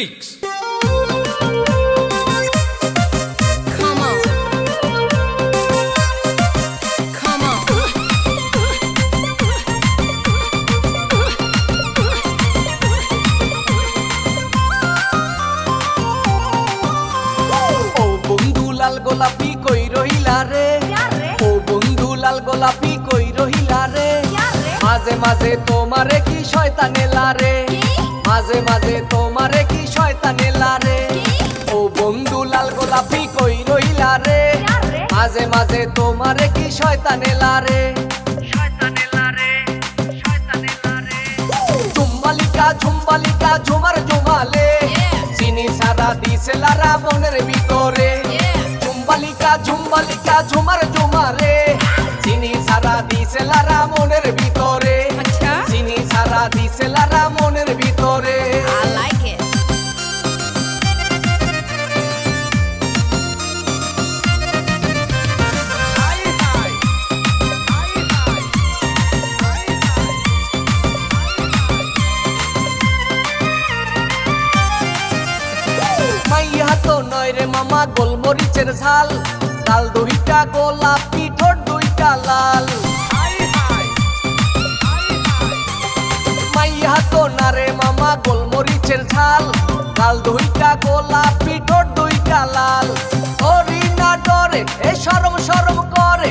Remix. Come on. Come on. ও বন্ধু লাল গোলাপি কই রহিলা রে, ও বন্ধু লাল গোলাপি কই রহিলা রে, মাঝে মাঝে তোমারে কি শয়তানে লারে, মাঝে মাঝে তোমারে কি শয়তানে লারে। ও বন্ধু লাল গোলাপি কই রহিলা রে, মাঝে মাঝে তোমারে কি শয়তানে লারে, শয়তানে লারে, শয়তানে লারে। ঝুম্বালিকা ঝুম্বালিকা ঝুমার ঝুমালে, চিনি সারা দিছে লারা মনের ভিতরে। ঝুম্বালিকা ঝুম্বালিকা ঝুমার ঝুমারে, চিনি সারা দিছে লারা মনের ভিতরে, চিনি সারা দিছে লারা মনের ভিতরে। I like it. মাইয়া তো নয় রে মামা গোলমরিচের ঝাল, গাল দুইটা গোলাপি ঠোঁট দুইটা লাল। মাইয়া তো না রে মামা গোলমরিচের ঝাল, গাল দুইটা গোলাপি ঠোঁট দুইটা লাল। ওরি না ডরে এই শরম শরম করে,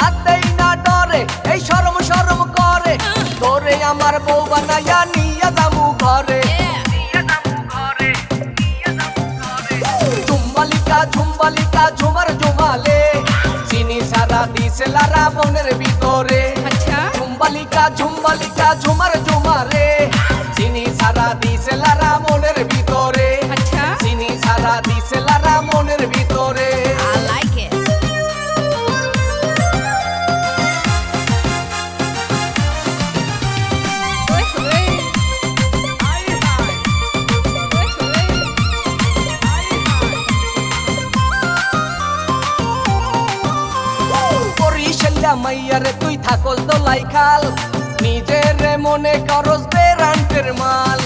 হাতেই না ডরে এই শরম শরম করে, তোরে আমার বউ বানাইয়া নিয়া যামু ঘরে। ঝুম্বালিকা ঝুম্বালিকা ঝুমার ঝুমালে, চিনি সারা দিছে লারা মনের ভিতরে। ঝুম্বালিকা ঝুম্বালিকা ঝুমার ঝুমারে, চিনি সারা দিছে লারা মনের ভিতরে, চিনি সারা দিছে লারা মনের ভিতরে। I like it. বরিশালিয়া মাইয়ারে তুই থাকস দোলাই খাল, নিজের মনে করস বেরান্টের মাল।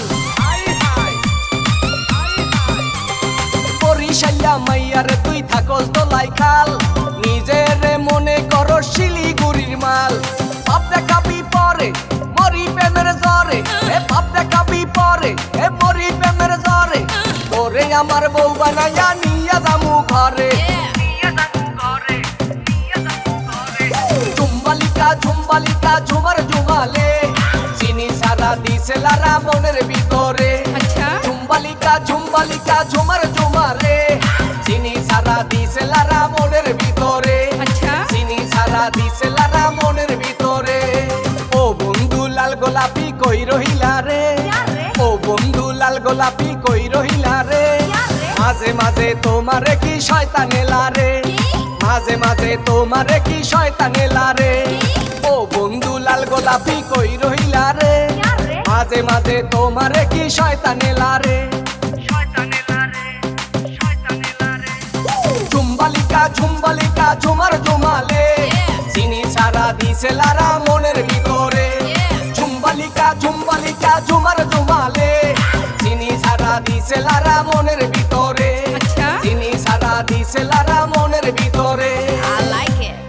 বরিশালিয়া মাইয়ারে তুই থাকস দোলাই খাল, নিজের মনে করস শিলিগুড়ির মাল। বাপ দেখাবি পরে মরি প্রেমের জ্বরে, এ বাপ দেখাবি পরে এ মরি প্রেমের জ্বরে, তোরে আমার বউ বানাইয়া নিয়া যামু ঘরে। ঝুম্বালিকা ঝুম্বালিকা ঝুমার ঝুমালে, চিনি সারা দিছে লারা মনের ভিতরে। ঝুম্বালিকা ঝুম্বালিকা ঝুমার ঝুমারে, চিনি সারা দিছে লারা মনের ভিতরে, চিনি সারা দিছে লারা মনের ভিতরে। ও বন্ধু লাল গোলাপি কই রহিলা রে, ও বন্ধু লাল গোলাপি কই রহিলা রে, মাঝে মাঝে তোমারে কি শয়তানে লারে, মাঝে মাঝে তোমারে কি শয়তানে লারে। ও বন্ধু লাল গোলাপি কই রহিলা রে, মাঝে মাঝে তোমারে কি শয়তানে লারে, শয়তানে লারে, শয়তানে লারে। ঝুম্বালিকা ঝুম্বালিকা ঝুমার ঝুমালে, চিনি সারা দিছে লারা মনের ভিতরে। ঝুম্বালিকা ঝুম্বালিকা ঝুমার ঝুমালে, চিনি সারা দিছে লারা মনের ভিতরে, চিনি সারা দিছে লারা মনের ভিতরে।